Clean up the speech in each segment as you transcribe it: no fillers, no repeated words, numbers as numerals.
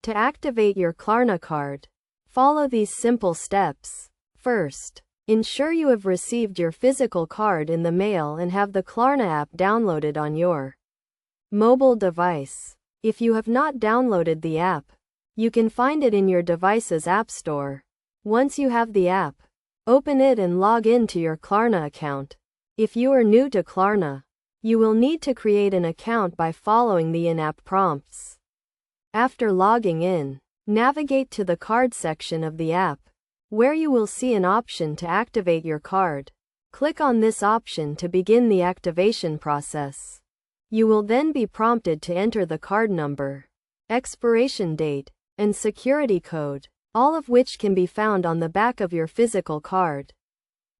To activate your Klarna card, follow these simple steps. First, ensure you have received your physical card in the mail and have the Klarna app downloaded on your mobile device. If you have not downloaded the app, you can find it in your device's app store. Once you have the app, open it and log in to your Klarna account. If you are new to Klarna, you will need to create an account by following the in-app prompts. After logging in, navigate to the card section of the app, where you will see an option to activate your card. Click on this option to begin the activation process. You will then be prompted to enter the card number, expiration date, and security code, all of which can be found on the back of your physical card.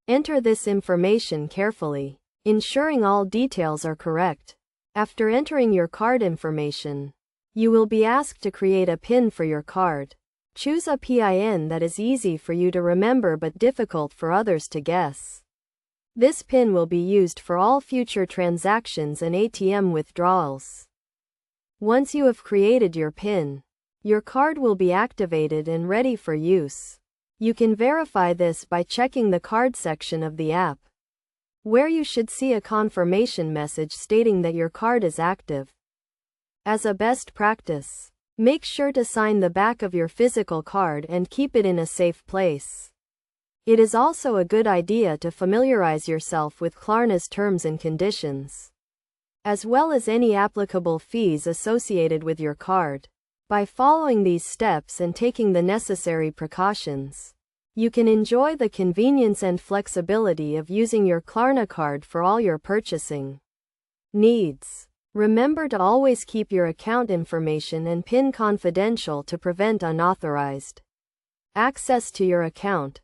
Enter this information carefully, ensuring all details are correct. After entering your card information, you will be asked to create a PIN for your card. Choose a PIN that is easy for you to remember but difficult for others to guess. This PIN will be used for all future transactions and ATM withdrawals. Once you have created your PIN, your card will be activated and ready for use. You can verify this by checking the card section of the app, where you should see a confirmation message stating that your card is active. As a best practice, make sure to sign the back of your physical card and keep it in a safe place. It is also a good idea to familiarize yourself with Klarna's terms and conditions, as well as any applicable fees associated with your card. By following these steps and taking the necessary precautions, you can enjoy the convenience and flexibility of using your Klarna card for all your purchasing needs. Remember to always keep your account information and PIN confidential to prevent unauthorized access to your account.